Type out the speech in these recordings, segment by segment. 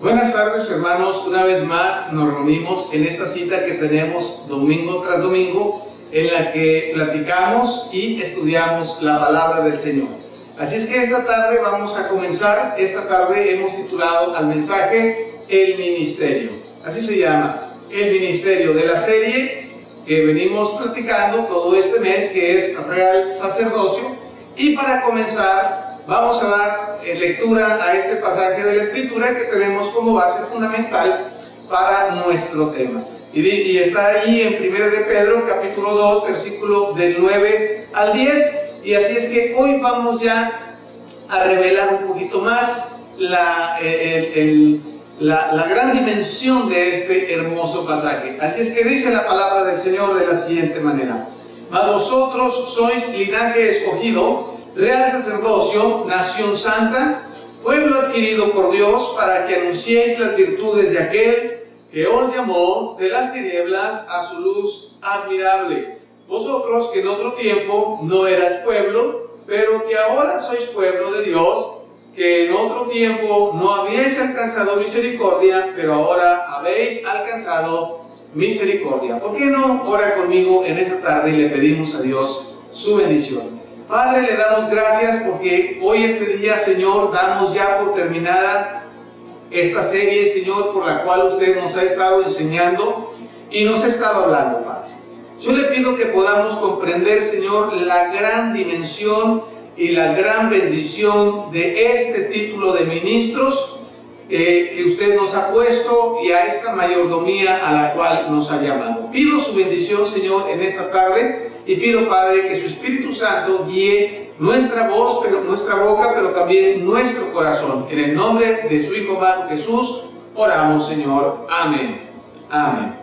Buenas tardes, hermanos. Una vez más nos reunimos en esta cita que tenemos domingo tras domingo, en la que platicamos y estudiamos la palabra del Señor. Así es que esta tarde vamos a comenzar. Esta tarde hemos titulado al mensaje El Ministerio. Así se llama, El Ministerio, de la serie que venimos platicando todo este mes, que es Real Sacerdocio. Y para comenzar vamos a dar lectura a este pasaje de la Escritura que tenemos como base fundamental para nuestro tema. Y está ahí en 1 de Pedro, capítulo 2, versículo del 9 al 10. Y así es que hoy vamos ya a revelar un poquito más la gran dimensión de este hermoso pasaje. Así es que dice la palabra del Señor de la siguiente manera: mas vosotros sois linaje escogido, real sacerdocio, nación santa, pueblo adquirido por Dios, para que anunciéis las virtudes de aquel que os llamó de las tinieblas a su luz admirable. Vosotros que en otro tiempo no erais pueblo, pero que ahora sois pueblo de Dios, que en otro tiempo no habíais alcanzado misericordia, pero ahora habéis alcanzado misericordia. ¿Por qué no ora conmigo en esta tarde y le pedimos a Dios su bendición? Padre, le damos gracias porque hoy este día, Señor, damos ya por terminada esta serie, Señor, por la cual usted nos ha estado enseñando y nos ha estado hablando, Padre. Yo le pido que podamos comprender, Señor, la gran dimensión y la gran bendición de este título de ministros que usted nos ha puesto, y a esta mayordomía a la cual nos ha llamado. Pido su bendición, Señor, en esta tarde, y pido, Padre, que su Espíritu Santo guíe nuestra voz, pero nuestra boca, pero también nuestro corazón. En el nombre de su Hijo amado Jesús oramos, Señor. Amén. Amén.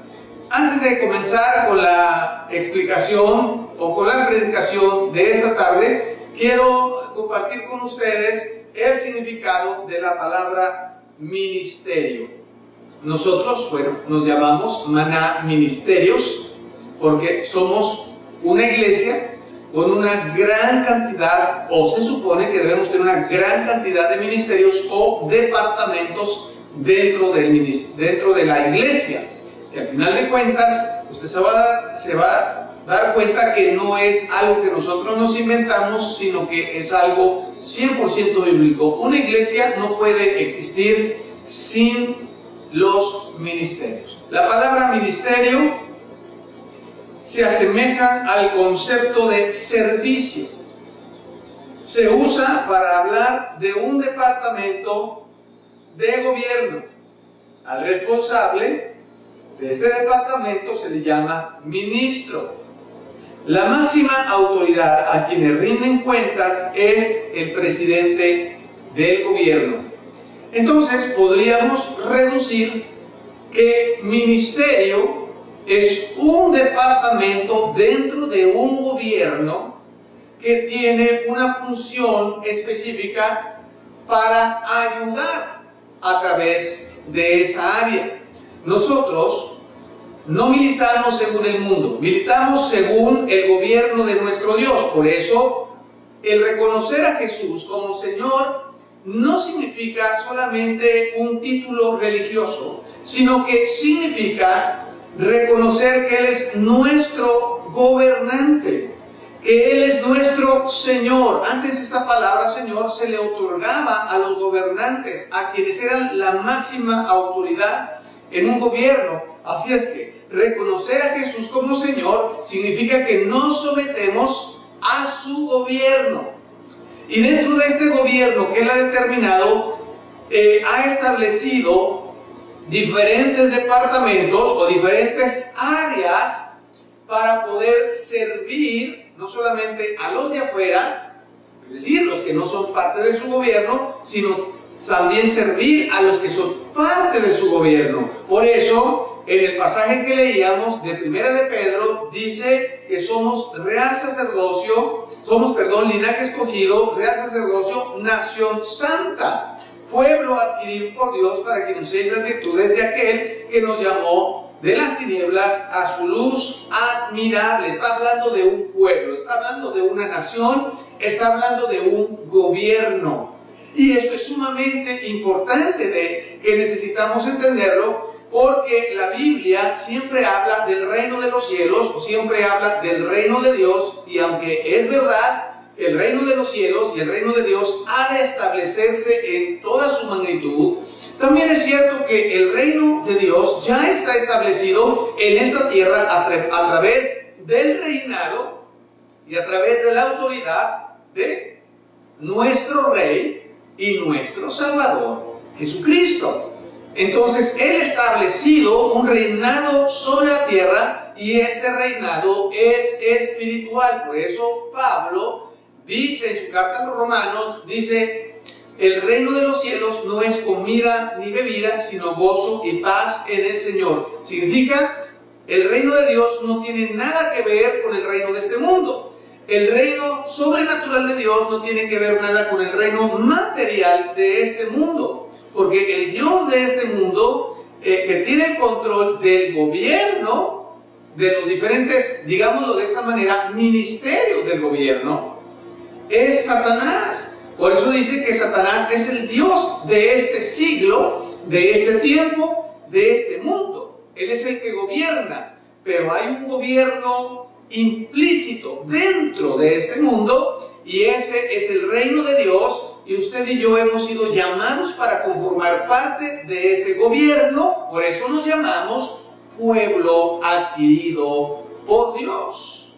Antes de comenzar con la explicación o con la predicación de esta tarde, quiero compartir con ustedes el significado de la palabra ministerio. Nosotros, nos llamamos Maná Ministerios porque somos una iglesia con una gran cantidad, o se supone que debemos tener una gran cantidad de ministerios o departamentos dentro de la iglesia. Que al final de cuentas usted se va a dar cuenta que no es algo que nosotros nos inventamos, sino que es algo 100% bíblico. Una iglesia no puede existir sin los ministerios. La palabra ministerio se asemeja al concepto de servicio. Se usa para hablar de un departamento de gobierno. Al responsable de este departamento se le llama ministro. La máxima autoridad a quienes rinden cuentas es el presidente del gobierno. Entonces podríamos reducir que ministerio es un departamento dentro de un gobierno que tiene una función específica para ayudar a través de esa área. Nosotros no militamos según el mundo, militamos según el gobierno de nuestro Dios. Por eso, el reconocer a Jesús como Señor no significa solamente un título religioso, sino que significa reconocer que Él es nuestro gobernante, que Él es nuestro Señor. Antes esta palabra Señor se le otorgaba a los gobernantes, a quienes eran la máxima autoridad en un gobierno. Así es que reconocer a Jesús como Señor significa que nos sometemos a su gobierno. Y dentro de este gobierno que Él ha determinado, ha establecido diferentes departamentos o diferentes áreas para poder servir no solamente a los de afuera, es decir, los que no son parte de su gobierno, sino también servir a los que son parte de su gobierno. Por eso, en el pasaje que leíamos de 1 de Pedro, dice que somos linaje escogido, real sacerdocio, nación santa, pueblo adquirido por Dios, para que anunciéis las virtudes de aquel que nos llamó de las tinieblas a su luz admirable. Está hablando de un pueblo, está hablando de una nación, está hablando de un gobierno. Y esto es sumamente importante que necesitamos entenderlo, porque la Biblia siempre habla del reino de los cielos, o siempre habla del reino de Dios, y aunque es verdad que el reino de los cielos y el reino de Dios ha de establecerse en toda su magnitud, también es cierto que el reino de Dios ya está establecido en esta tierra a través del reinado y a través de la autoridad de nuestro Rey y nuestro Salvador, Jesucristo. Entonces, Él ha establecido un reinado sobre la tierra y este reinado es espiritual. Por eso Pablo dice en su carta a los Romanos, dice: el reino de los cielos no es comida ni bebida, sino gozo y paz en el Señor. Significa, el reino de Dios no tiene nada que ver con el reino de este mundo. El reino sobrenatural de Dios no tiene que ver nada con el reino material de este mundo. Porque el Dios de este mundo, que tiene el control del gobierno, de los diferentes, digámoslo de esta manera, ministerios del gobierno, es Satanás. Por eso dice que Satanás es el Dios de este siglo, de este tiempo, de este mundo. Él es el que gobierna, pero hay un gobierno implícito dentro de este mundo, y ese es el reino de Dios, y usted y yo hemos sido llamados para conformar parte de ese gobierno. Por eso nos llamamos pueblo adquirido por Dios.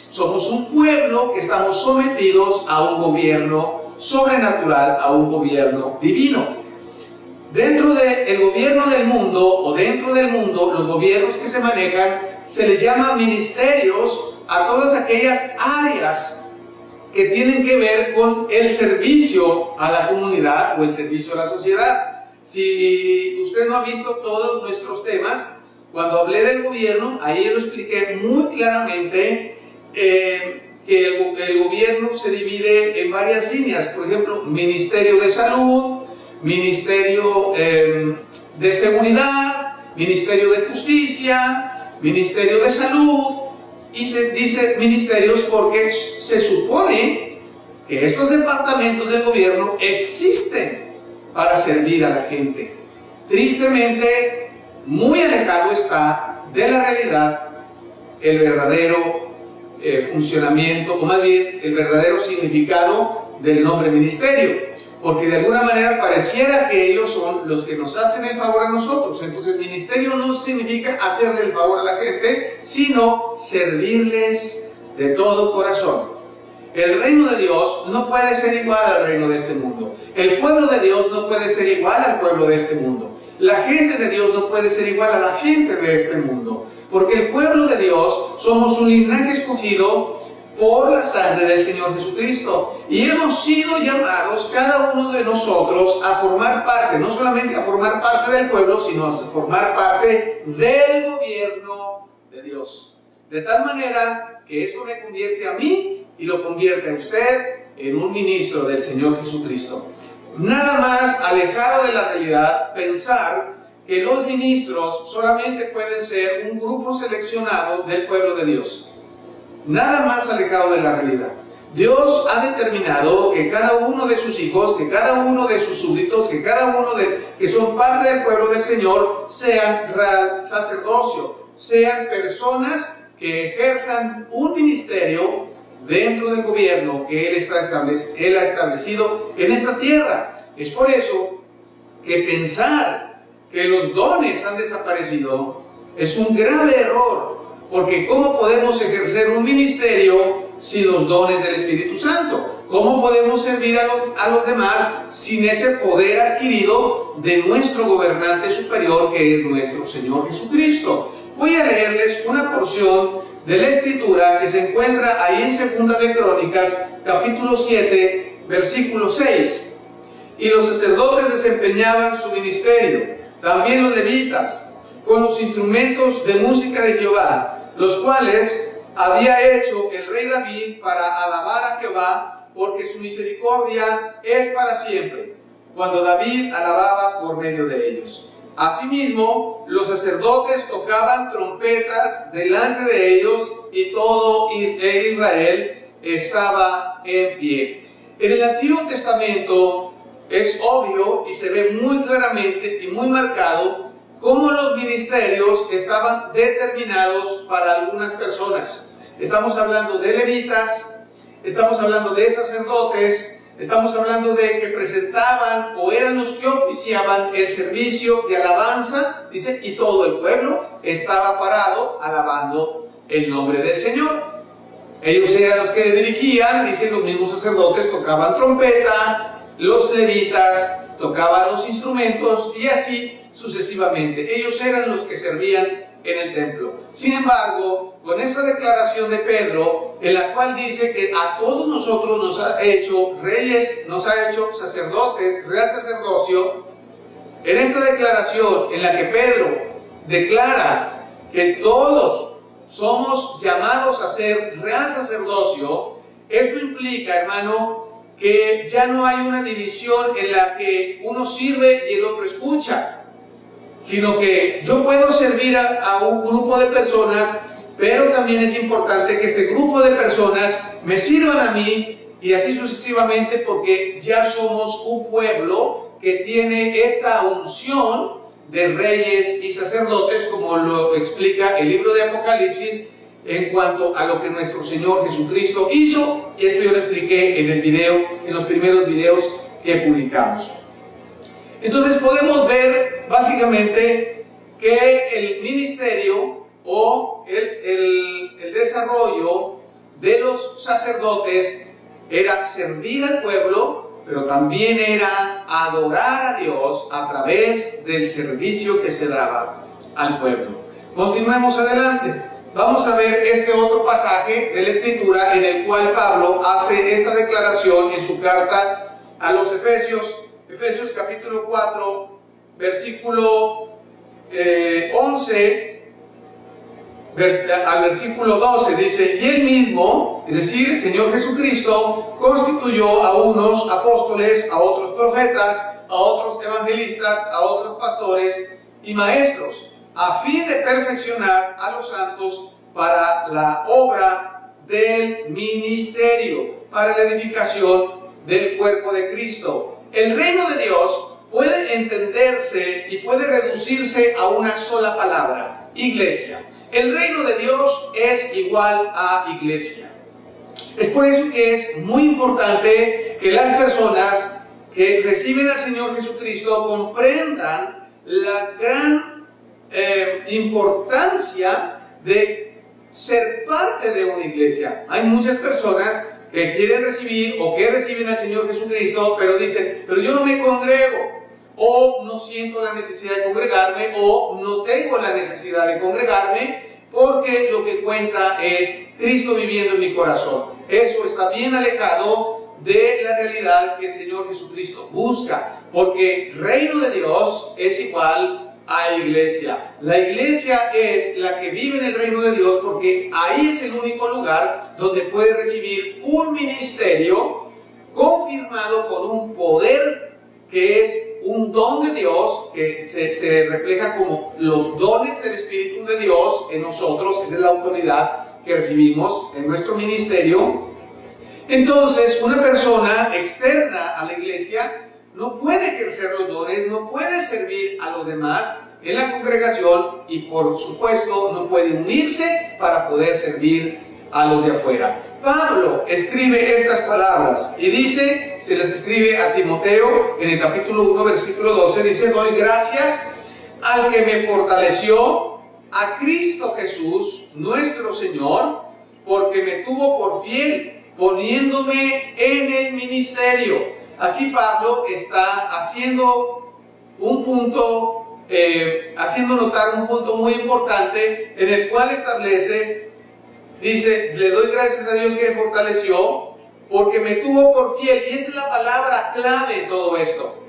Somos un pueblo que estamos sometidos a un gobierno sobrenatural, a un gobierno divino. Dentro del gobierno del mundo, o dentro del mundo, los gobiernos que se manejan, se les llama ministerios a todas aquellas áreas que tienen que ver con el servicio a la comunidad o el servicio a la sociedad. Si usted no ha visto todos nuestros temas, cuando hablé del gobierno, ahí lo expliqué muy claramente, que el gobierno se divide en varias líneas. Por ejemplo, ministerio de salud, ministerio de seguridad, ministerio de justicia, ministerio de salud. Y se dice ministerios porque se supone que estos departamentos del gobierno existen para servir a la gente. Tristemente, muy alejado está de la realidad el verdadero funcionamiento, o más bien el verdadero significado del nombre ministerio, porque de alguna manera pareciera que ellos son los que nos hacen el favor a nosotros. Entonces, ministerio no significa hacerle el favor a la gente, sino servirles de todo corazón. El reino de Dios no puede ser igual al reino de este mundo. El pueblo de Dios no puede ser igual al pueblo de este mundo. La gente de Dios no puede ser igual a la gente de este mundo. Porque el pueblo de Dios somos un linaje escogido por la sangre del Señor Jesucristo, y hemos sido llamados cada uno de nosotros a formar parte, no solamente a formar parte del pueblo, sino a formar parte del gobierno de Dios. De tal manera que esto me convierte a mí y lo convierte a usted en un ministro del Señor Jesucristo. Nada más alejado de la realidad pensar que los ministros solamente pueden ser un grupo seleccionado del pueblo de Dios. Nada más alejado de la realidad. Dios ha determinado que cada uno de sus hijos, que cada uno de sus súbditos, que cada uno que son parte del pueblo del Señor sean real sacerdocio, sean personas que ejerzan un ministerio dentro del gobierno que Él ha establecido en esta tierra. Es por eso que pensar que los dones han desaparecido es un grave error. Porque ¿cómo podemos ejercer un ministerio sin los dones del Espíritu Santo? ¿Cómo podemos servir a los demás sin ese poder adquirido de nuestro gobernante superior, que es nuestro Señor Jesucristo? Voy a leerles una porción de la Escritura que se encuentra ahí en 2 de Crónicas, capítulo 7, versículo 6. Y los sacerdotes desempeñaban su ministerio, también los levitas, con los instrumentos de música de Jehová, los cuales había hecho el rey David para alabar a Jehová, porque su misericordia es para siempre, cuando David alababa por medio de ellos. Asimismo, los sacerdotes tocaban trompetas delante de ellos, y todo Israel estaba en pie. En el Antiguo Testamento, es obvio y se ve muy claramente y muy marcado cómo los ministerios estaban determinados para algunas personas. Estamos hablando de levitas, estamos hablando de sacerdotes, estamos hablando de que presentaban o eran los que oficiaban el servicio de alabanza, dice, y todo el pueblo estaba parado alabando el nombre del Señor. Ellos eran los que dirigían, dicen, los mismos sacerdotes tocaban trompeta, los levitas tocaban los instrumentos y así sucesivamente. Ellos eran los que servían en el templo. Sin embargo, con esta declaración de Pedro, en la cual dice que a todos nosotros nos ha hecho reyes, nos ha hecho sacerdotes, real sacerdocio, en esta declaración en la que Pedro declara que todos somos llamados a ser real sacerdocio, esto implica, hermano, que ya no hay una división en la que uno sirve y el otro escucha, sino que yo puedo servir a un grupo de personas, pero también es importante que este grupo de personas me sirvan a mí y así sucesivamente, porque ya somos un pueblo que tiene esta unción de reyes y sacerdotes, como lo explica el libro de Apocalipsis en cuanto a lo que nuestro Señor Jesucristo hizo, y esto yo lo expliqué en el video, en los primeros videos que publicamos. Entonces podemos ver básicamente que el ministerio o el desarrollo de los sacerdotes era servir al pueblo, pero también era adorar a Dios a través del servicio que se daba al pueblo. Continuemos adelante. Vamos a ver este otro pasaje de la Escritura en el cual Pablo hace esta declaración en su carta a los Efesios. Efesios capítulo 4, versículo 11 al versículo 12 dice: y él mismo, es decir, el Señor Jesucristo, constituyó a unos apóstoles, a otros profetas, a otros evangelistas, a otros pastores y maestros, a fin de perfeccionar a los santos para la obra del ministerio, para la edificación del cuerpo de Cristo. El reino de Dios puede entenderse y puede reducirse a una sola palabra: iglesia. El reino de Dios es igual a iglesia. Es por eso que es muy importante que las personas que reciben al Señor Jesucristo comprendan la gran importancia de ser parte de una iglesia. Hay muchas personas que quieren recibir o que reciben al Señor Jesucristo, pero dicen: pero yo no me congrego, o no siento la necesidad de congregarme, o no tengo la necesidad de congregarme, porque lo que cuenta es Cristo viviendo en mi corazón. Eso está bien alejado de la realidad que el Señor Jesucristo busca, porque reino de Dios es igual a iglesia. La iglesia es la que vive en el reino de Dios, porque ahí es el único lugar donde puede recibir un ministerio confirmado con un poder que es un don de Dios, que se refleja como los dones del Espíritu de Dios en nosotros, que es la autoridad que recibimos en nuestro ministerio. Entonces, una persona externa a la iglesia no puede ejercer los dones, no puede servir a los demás en la congregación y, por supuesto, no puede unirse para poder servir a los de afuera. Pablo escribe estas palabras y dice, se las escribe a Timoteo en el capítulo 1, versículo 12, dice: doy gracias al que me fortaleció, a Cristo Jesús, nuestro Señor, porque me tuvo por fiel, poniéndome en el ministerio. Aquí Pablo está haciendo un punto, haciendo notar un punto muy importante, en el cual establece, dice: le doy gracias a Dios que me fortaleció, porque me tuvo por fiel. Y esta es la palabra clave de todo esto.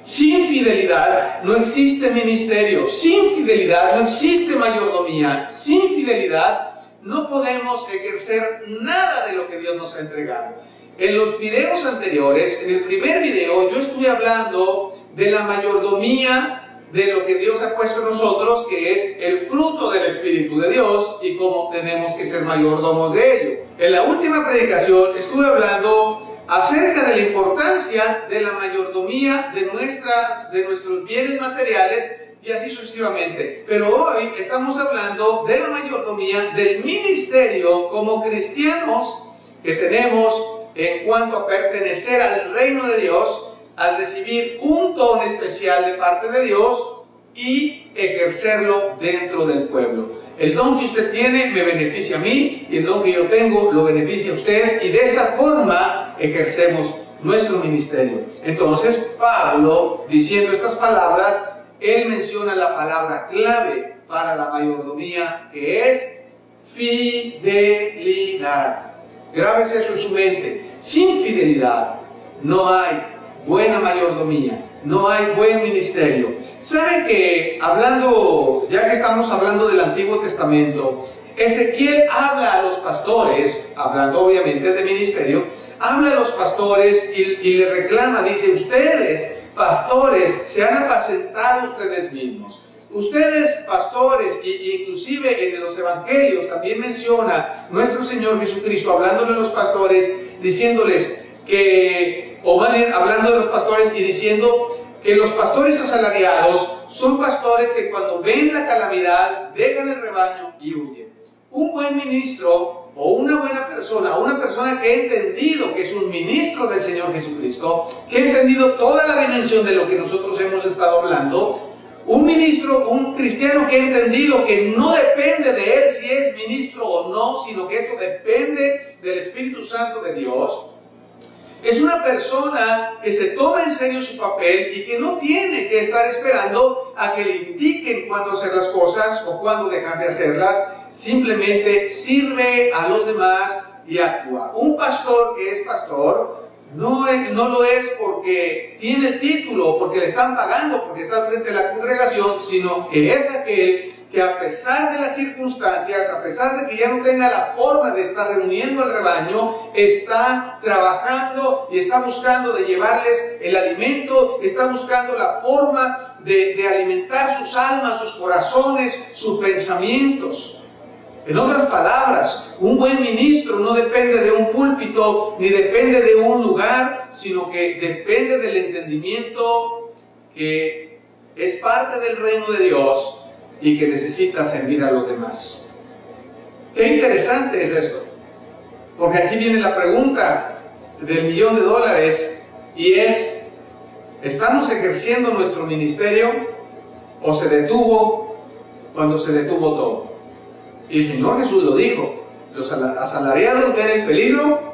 Sin fidelidad no existe ministerio. Sin fidelidad no existe mayordomía. Sin fidelidad no podemos ejercer nada de lo que Dios nos ha entregado. En los videos anteriores, en el primer video, yo estuve hablando de la mayordomía, de lo que Dios ha puesto en nosotros, que es el fruto del Espíritu de Dios, y cómo tenemos que ser mayordomos de ello. En la última predicación estuve hablando acerca de la importancia de la mayordomía de nuestros bienes materiales y así sucesivamente. Pero hoy estamos hablando de la mayordomía del ministerio como cristianos que tenemos en cuanto a pertenecer al reino de Dios, al recibir un don especial de parte de Dios y ejercerlo dentro del pueblo. El don que usted tiene me beneficia a mí y el don que yo tengo lo beneficia a usted, y de esa forma ejercemos nuestro ministerio. Entonces Pablo, diciendo estas palabras, él menciona la palabra clave para la mayordomía, que es fidelidad. Grábese eso en su mente. Sin fidelidad no hay buena mayordomía, no hay buen ministerio. ¿Saben que ya que estamos hablando del Antiguo Testamento, Ezequiel habla a los pastores, hablando obviamente de ministerio, habla a los pastores y le reclama, dice: ustedes, pastores, se han apacentado ustedes mismos. Ustedes, pastores, inclusive en los evangelios también menciona nuestro Señor Jesucristo, hablándole a los pastores, diciéndoles que, o más bien hablando de los pastores y diciendo que los pastores asalariados son pastores que cuando ven la calamidad dejan el rebaño y huyen. Un buen ministro o una buena persona, una persona que ha entendido que es un ministro del Señor Jesucristo, que ha entendido toda la dimensión de lo que nosotros hemos estado hablando, un ministro, un cristiano que ha entendido que no depende de él si es ministro o no, sino que esto depende del Espíritu Santo de Dios, es una persona que se toma en serio su papel y que no tiene que estar esperando a que le indiquen cuándo hacer las cosas o cuándo dejar de hacerlas. Simplemente sirve a los demás y actúa. Un pastor que es pastor no lo es porque tiene título, porque le están pagando, porque está al frente de la congregación, sino que es aquel que, a pesar de las circunstancias, a pesar de que ya no tenga la forma de estar reuniendo al rebaño, está trabajando y está buscando de llevarles el alimento, está buscando la forma de alimentar sus almas, sus corazones, sus pensamientos. En otras palabras, un buen ministro no depende de un púlpito ni depende de un lugar, sino que depende del entendimiento que es parte del reino de Dios y que necesita servir a los demás. Qué interesante es esto, porque aquí viene la pregunta del $1.000.000 y es: ¿estamos ejerciendo nuestro ministerio o se detuvo cuando se detuvo todo? Y el Señor Jesús lo dijo: los asalariados ven el peligro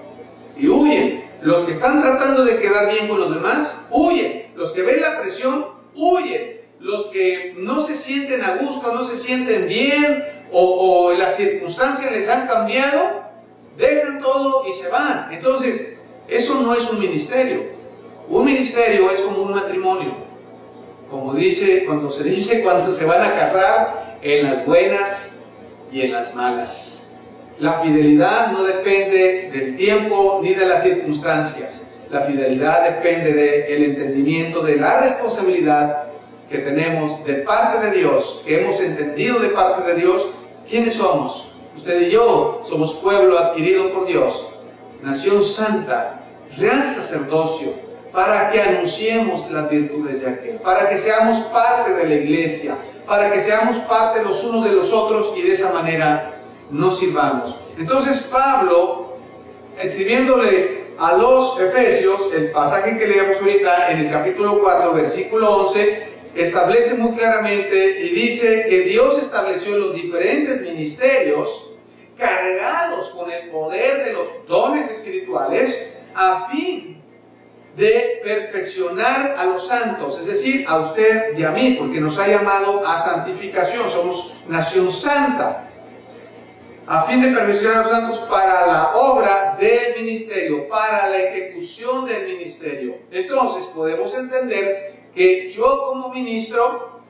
y huyen. Los que están tratando de quedar bien con los demás, huyen. Los que ven la presión, huyen. Los que no se sienten a gusto, no se sienten bien, o las circunstancias les han cambiado, dejan todo y se van. Entonces, eso no es un ministerio. Un ministerio es como un matrimonio. Como cuando se van a casar, en las buenas y en las malas. La fidelidad no depende del tiempo ni de las circunstancias. La fidelidad depende del entendimiento de la responsabilidad que tenemos de parte de Dios, que hemos entendido de parte de Dios. ¿Quiénes somos? Usted y yo somos pueblo adquirido por Dios, nación santa, real sacerdocio, para que anunciemos las virtudes de aquel, para que seamos parte de la iglesia, para que seamos parte los unos de los otros y de esa manera nos sirvamos. Entonces Pablo, escribiéndole a los Efesios, el pasaje que leíamos ahorita en el capítulo 4, versículo 11, establece muy claramente y dice que Dios estableció los diferentes ministerios cargados con el poder de los dones espirituales a fin de perfeccionar a los santos, es decir, a usted y a mí, porque nos ha llamado a santificación, somos nación santa, a fin de perfeccionar a los santos para la obra del ministerio, para la ejecución del ministerio. Entonces podemos entender que yo como ministro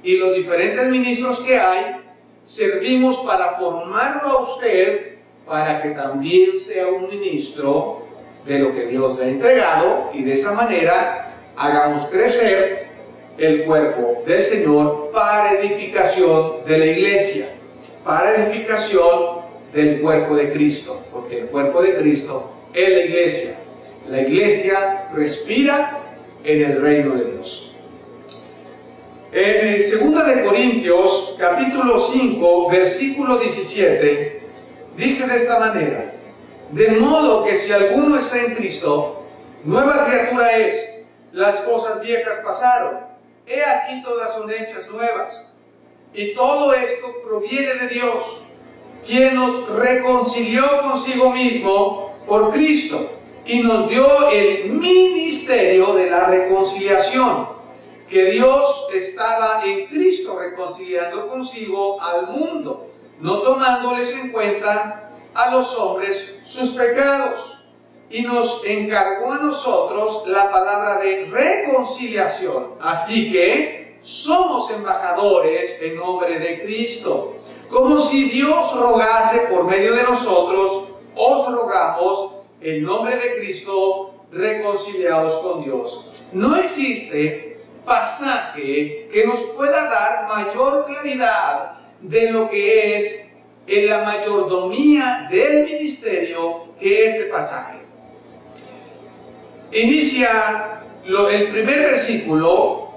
y los diferentes ministros que hay, servimos para formarlo a usted para que también sea un ministro de lo que Dios le ha entregado, y de esa manera hagamos crecer el cuerpo del Señor para edificación de la iglesia, para edificación del cuerpo de Cristo, porque el cuerpo de Cristo es la iglesia. la iglesia respira en el reino de Dios. En 2 de Corintios, capítulo 5, versículo 17, dice de esta manera: de modo que si alguno está en Cristo, nueva criatura es, las cosas viejas pasaron, he aquí todas son hechas nuevas. Y todo esto proviene de Dios, quien nos reconcilió consigo mismo por Cristo y nos dio el ministerio de la reconciliación, que Dios estaba en Cristo reconciliando consigo al mundo, no tomándoles en cuenta a los hombres sus pecados, y nos encargó a nosotros la palabra de reconciliación. Así que somos embajadores en nombre de Cristo, como si Dios rogase por medio de nosotros. Os rogamos en nombre de Cristo, reconciliados con Dios. No existe pasaje que nos pueda dar mayor claridad de lo que es en la mayordomía del ministerio que este pasaje. Inicia el primer versículo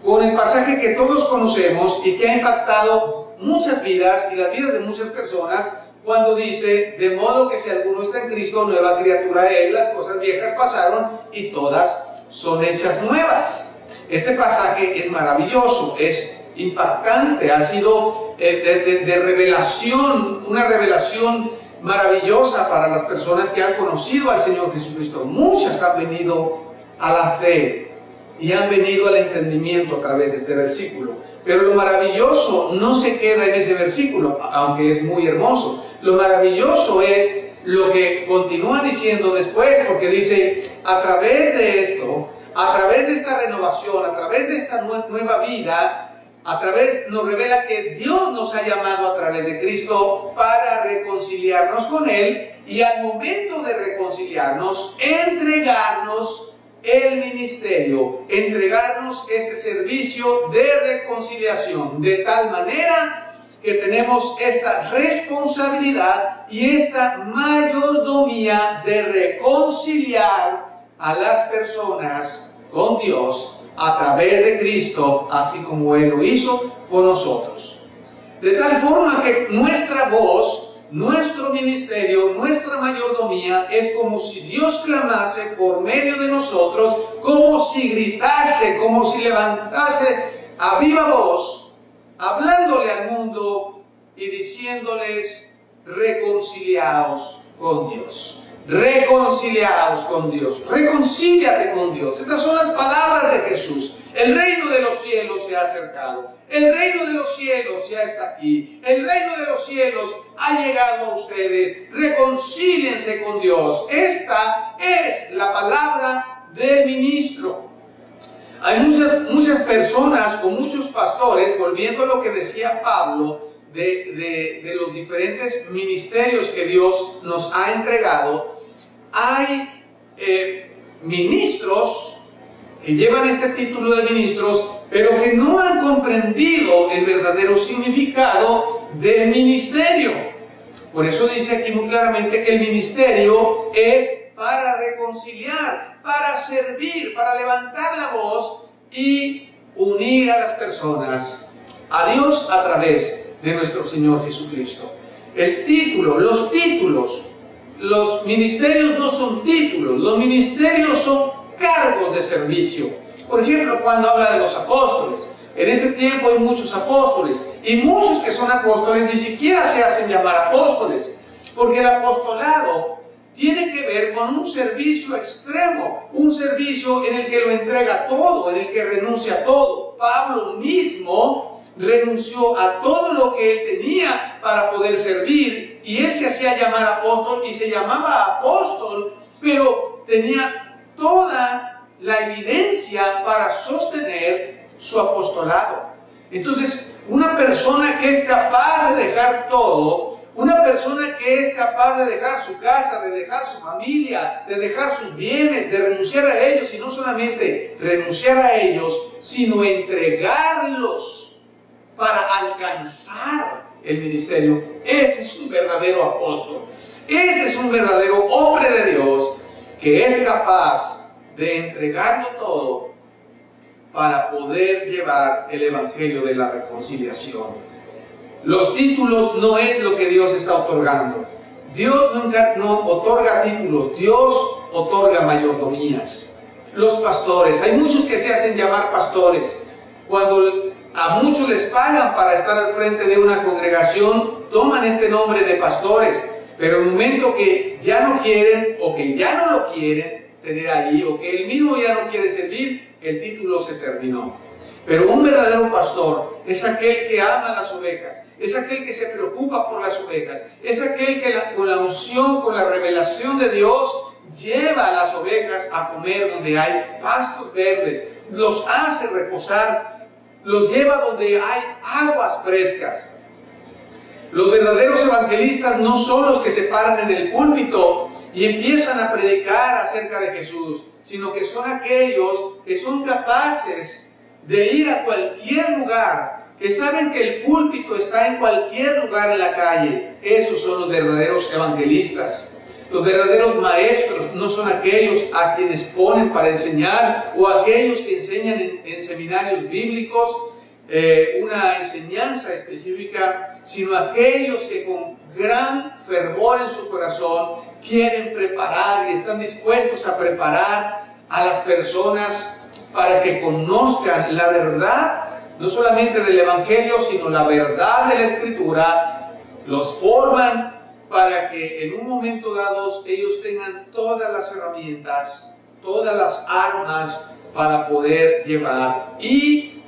con el pasaje que todos conocemos y que ha impactado muchas vidas y las vidas de muchas personas, cuando dice: de modo que si alguno está en Cristo, nueva criatura es, las cosas viejas pasaron y todas son hechas nuevas. Este pasaje es maravilloso, es impactante, ha sido de revelación, una revelación maravillosa para las personas que han conocido al Señor Jesucristo. Muchas han venido a la fe y han venido al entendimiento a través de este versículo. Pero lo maravilloso no se queda en ese versículo, aunque es muy hermoso. Lo maravilloso es lo que continúa diciendo después, porque dice: a través de esto, a través de esta renovación, a través de esta nueva vida, nos revela que Dios nos ha llamado a través de Cristo para reconciliarnos con Él, y al momento de reconciliarnos, entregarnos el ministerio, entregarnos este servicio de reconciliación, de tal manera que tenemos esta responsabilidad y esta mayordomía de reconciliar a las personas con Dios a través de Cristo, así como Él lo hizo con nosotros. De tal forma que nuestra voz, nuestro ministerio, nuestra mayordomía es como si Dios clamase por medio de nosotros, como si gritase, como si levantase a viva voz, hablándole al mundo y diciéndoles: reconciliaos con Dios. Reconciliados con Dios, reconcíliate con Dios. Estas son las palabras de Jesús. El reino de los cielos se ha acercado, el reino de los cielos ya está aquí, el reino de los cielos ha llegado a ustedes. Reconcíliense con Dios. Esta es la palabra del ministro. Hay muchas personas o muchos pastores, volviendo a lo que decía Pablo, de los diferentes ministerios que Dios nos ha entregado. Hay ministros que llevan este título de ministros, pero que no han comprendido el verdadero significado del ministerio. Por eso dice aquí muy claramente que el ministerio es para reconciliar, para servir, para levantar la voz y unir a las personas a Dios a través de nuestro Señor Jesucristo. El título, los títulos, los ministerios no son títulos, los ministerios son cargos de servicio. Por ejemplo, cuando habla de los apóstoles, en este tiempo hay muchos apóstoles, y muchos que son apóstoles ni siquiera se hacen llamar apóstoles, porque el apostolado tiene que ver con un servicio extremo, un servicio en el que lo entrega todo, en el que renuncia a todo. Pablo mismo renunció a todo lo que él tenía para poder servir, y él se hacía llamar apóstol y se llamaba apóstol, pero tenía toda la evidencia para sostener su apostolado. Entonces, una persona que es capaz de dejar todo, una persona que es capaz de dejar su casa, de dejar su familia, de dejar sus bienes, de renunciar a ellos, y no solamente renunciar a ellos, sino entregarlos para alcanzar el ministerio. Ese es un verdadero apóstol. Ese es un verdadero hombre de Dios que es capaz de entregarlo todo para poder llevar el evangelio de la reconciliación. Los títulos no es lo que Dios está otorgando. Dios no otorga títulos, Dios otorga mayordomías. Los pastores, hay muchos que se hacen llamar pastores. Cuando a muchos les pagan para estar al frente de una congregación, toman este nombre de pastores, pero en el momento que ya no quieren o que ya no lo quieren tener ahí, o que él mismo ya no quiere servir, el título se terminó. Pero un verdadero pastor es aquel que ama las ovejas, es aquel que se preocupa por las ovejas, es aquel que con la unción, con la revelación de Dios, lleva a las ovejas a comer donde hay pastos verdes, los hace reposar, los lleva donde hay aguas frescas. Los verdaderos evangelistas no son los que se paran en el púlpito y empiezan a predicar acerca de Jesús, sino que son aquellos que son capaces de ir a cualquier lugar, que saben que el púlpito está en cualquier lugar en la calle. Esos son los verdaderos evangelistas. Los verdaderos maestros no son aquellos a quienes ponen para enseñar o aquellos que enseñan en seminarios bíblicos una enseñanza específica, sino aquellos que con gran fervor en su corazón quieren preparar y están dispuestos a preparar a las personas para que conozcan la verdad, no solamente del Evangelio, sino la verdad de la Escritura. Los forman para que en un momento dado ellos tengan todas las herramientas, todas las armas para poder llevar y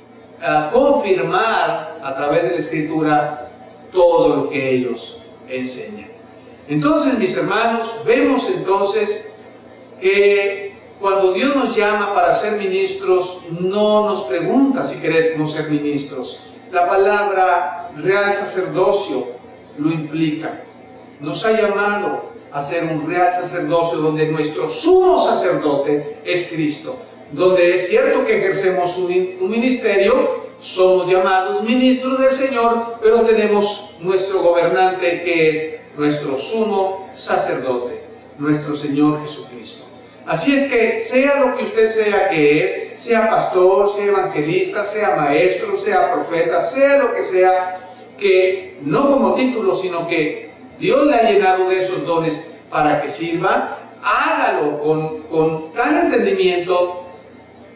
confirmar a través de la Escritura todo lo que ellos enseñan. Entonces, mis hermanos, vemos entonces que cuando Dios nos llama para ser ministros, no nos pregunta si queremos ser ministros. La palabra real sacerdocio lo implica. Nos ha llamado a ser un real sacerdocio donde nuestro sumo sacerdote es Cristo. Donde es cierto que ejercemos un ministerio, somos llamados ministros del Señor, pero tenemos nuestro gobernante que es nuestro sumo sacerdote, nuestro Señor Jesucristo. Así es que sea lo que usted sea que es, sea pastor, sea evangelista, sea maestro, sea profeta, sea lo que sea, que no como título, sino que Dios le ha llenado de esos dones para que sirva, hágalo con tal entendimiento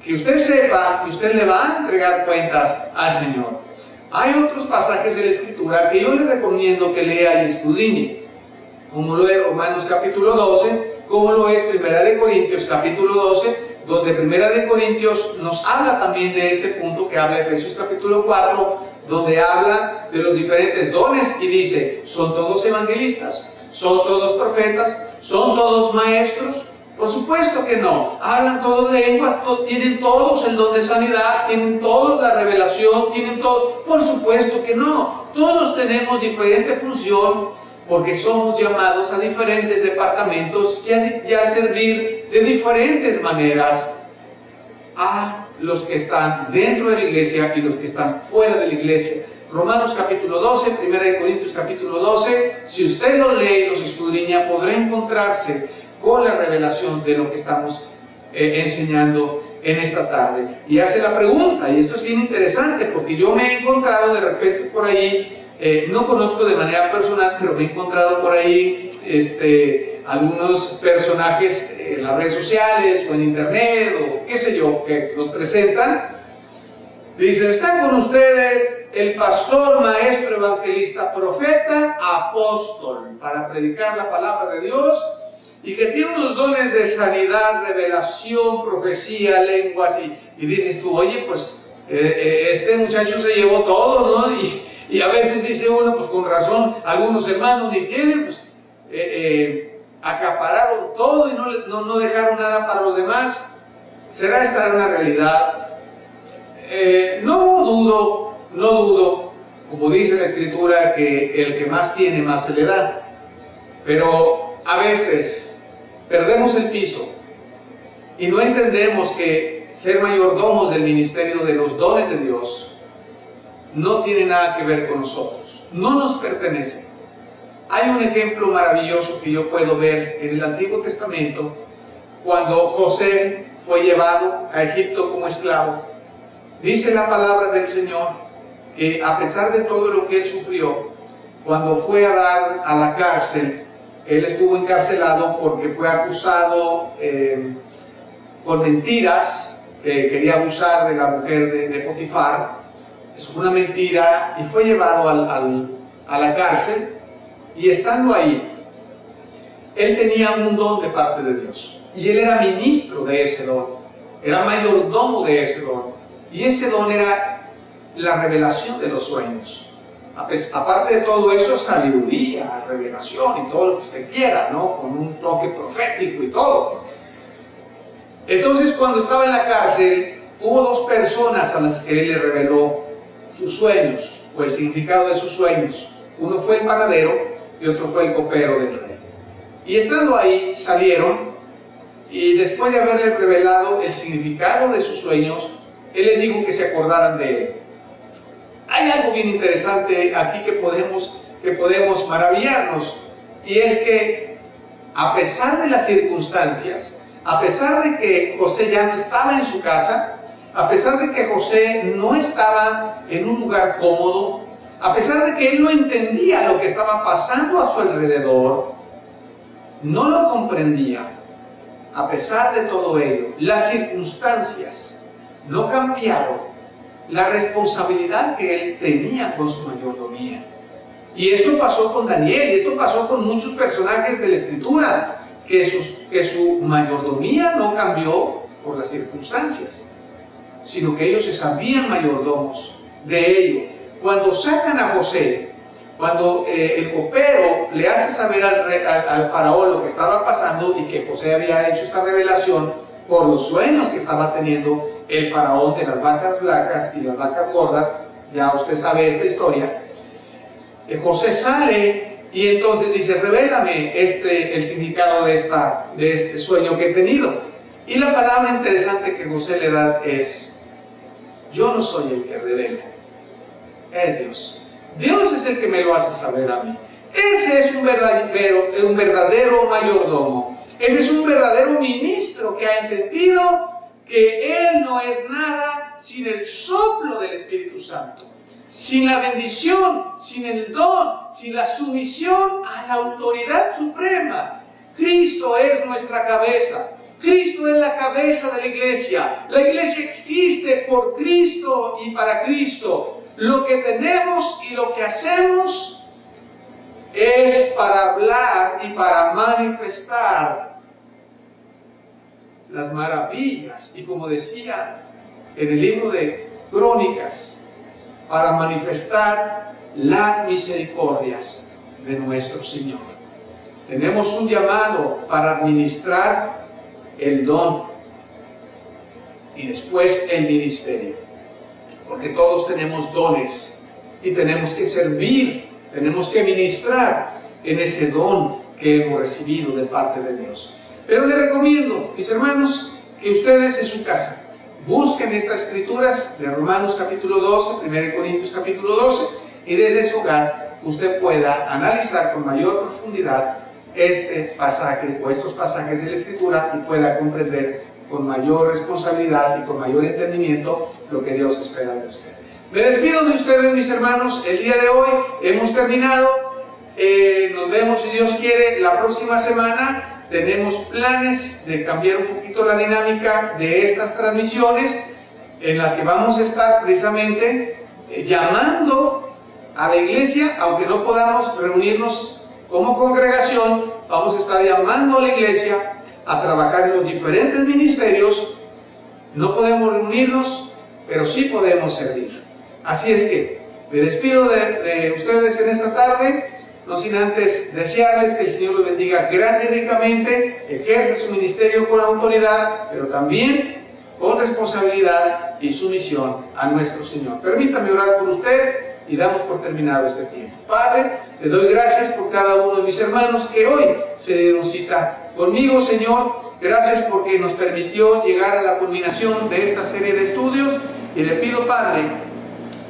que usted sepa que usted le va a entregar cuentas al Señor. Hay otros pasajes de la Escritura que yo le recomiendo que lea y escudriñe, como lo es Romanos capítulo 12, como lo es Primera de Corintios capítulo 12, donde Primera de Corintios nos habla también de este punto que habla Efesios capítulo 4, donde habla de los diferentes dones y dice, ¿son todos evangelistas? ¿Son todos profetas? ¿Son todos maestros? Por supuesto que no. Hablan todos lenguas, tienen todos el don de sanidad, tienen todos la revelación, tienen todo. Por supuesto que no. Todos tenemos diferente función porque somos llamados a diferentes departamentos y a servir de diferentes maneras a los que están dentro de la iglesia y los que están fuera de la iglesia. Romanos capítulo 12, Primera de Corintios capítulo 12, si usted los lee y los escudriña, podrá encontrarse con la revelación de lo que estamos enseñando en esta tarde. Y hace la pregunta, y esto es bien interesante, porque yo me he encontrado de repente por ahí, no conozco de manera personal, pero me he encontrado por ahí algunos personajes en las redes sociales o en internet o qué sé yo, que nos presentan. Dice, está con ustedes el pastor, maestro, evangelista, profeta, apóstol, para predicar la palabra de Dios, y que tiene unos dones de sanidad, revelación, profecía, lenguas, y dices tú, oye, pues este muchacho se llevó todo, ¿no? Y a veces dice uno, pues con razón, algunos hermanos ni tienen, pues acapararon todo y no dejaron nada para los demás. ¿Será esta una realidad? No dudo, como dice la Escritura, que el que más tiene, más se le da. Pero a veces perdemos el piso y no entendemos que ser mayordomos del ministerio de los dones de Dios no tiene nada que ver con nosotros, no nos pertenece. Hay un ejemplo maravilloso que yo puedo ver en el Antiguo Testamento cuando José fue llevado a Egipto como esclavo. Dice la palabra del Señor que a pesar de todo lo que él sufrió, cuando fue a dar a la cárcel, él estuvo encarcelado porque fue acusado con mentiras, que quería abusar de la mujer de Potifar. Eso fue una mentira y fue llevado a la cárcel. Y estando ahí, él tenía un don de parte de Dios. Y él era ministro de ese don, era mayordomo de ese don. Y ese don era la revelación de los sueños. Aparte de todo eso, sabiduría, revelación y todo lo que usted quiera, ¿no? Con un toque profético y todo. Entonces, cuando estaba en la cárcel, hubo dos personas a las que él le reveló sus sueños, o el significado de sus sueños. Uno fue el panadero y otro fue el copero del rey. Y estando ahí, salieron, y después de haberles revelado el significado de sus sueños, él les dijo que se acordaran de él. Hay algo bien interesante aquí que podemos maravillarnos, y es que a pesar de las circunstancias, a pesar de que José ya no estaba en su casa, a pesar de que José no estaba en un lugar cómodo, a pesar de que él no entendía lo que estaba pasando a su alrededor, no lo comprendía, a pesar de todo ello, las circunstancias no cambiaron la responsabilidad que él tenía con su mayordomía. Y esto pasó con Daniel, y esto pasó con muchos personajes de la Escritura, que su mayordomía no cambió por las circunstancias, sino que ellos se sabían mayordomos de ello. Cuando sacan a José, cuando el copero le hace saber al faraón lo que estaba pasando y que José había hecho esta revelación por los sueños que estaba teniendo el faraón de las vacas flacas y las vacas gordas, ya usted sabe esta historia, José sale y entonces dice: revélame el significado de este sueño que he tenido. Y la palabra interesante que José le da es: yo no soy el que revela, es Dios. Dios es el que me lo hace saber a mí. Ese es un verdadero mayordomo. Ese es un verdadero ministro que ha entendido que él no es nada sin el soplo del Espíritu Santo, sin la bendición, sin el don, sin la sumisión a la autoridad suprema. Cristo es nuestra cabeza. Cristo es la cabeza de la iglesia. La iglesia existe por Cristo y para Cristo. Lo que tenemos y lo que hacemos es para hablar y para manifestar las maravillas, y como decía en el libro de Crónicas, para manifestar las misericordias de nuestro Señor. Tenemos un llamado para administrar el don y después el ministerio, porque todos tenemos dones y tenemos que servir, tenemos que ministrar en ese don que hemos recibido de parte de Dios. Pero les recomiendo, mis hermanos, que ustedes en su casa busquen estas escrituras de Romanos capítulo 12, 1 Corintios capítulo 12, y desde su hogar usted pueda analizar con mayor profundidad este pasaje o estos pasajes de la Escritura y pueda comprender con mayor responsabilidad y con mayor entendimiento lo que Dios espera de usted. Me despido de ustedes, mis hermanos, el día de hoy. Hemos terminado. Nos vemos, si Dios quiere, la próxima semana. Tenemos planes de cambiar un poquito la dinámica de estas transmisiones, en la que vamos a estar precisamente llamando a la iglesia, aunque no podamos reunirnos como congregación, vamos a estar llamando a la iglesia a trabajar en los diferentes ministerios. No podemos reunirnos, pero sí podemos servir. Así es que me despido de ustedes en esta tarde, no sin antes desearles que el Señor los bendiga grande y ricamente, ejerce su ministerio con autoridad, pero también con responsabilidad y sumisión a nuestro Señor. Permítame orar por usted y damos por terminado este tiempo. Padre, le doy gracias por cada uno de mis hermanos que hoy se dieron cita conmigo, Señor. Gracias porque nos permitió llegar a la culminación de esta serie de estudios, y le pido, Padre,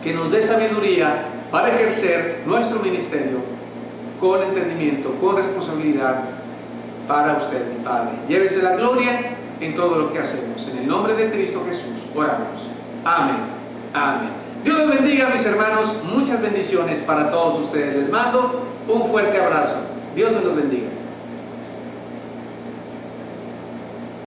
que nos dé sabiduría para ejercer nuestro ministerio con entendimiento, con responsabilidad para usted, mi Padre. Llévese la gloria en todo lo que hacemos. En el nombre de Cristo Jesús oramos. Amén. Amén. Dios los bendiga, mis hermanos. Muchas bendiciones para todos ustedes. Les mando un fuerte abrazo. Dios me los bendiga.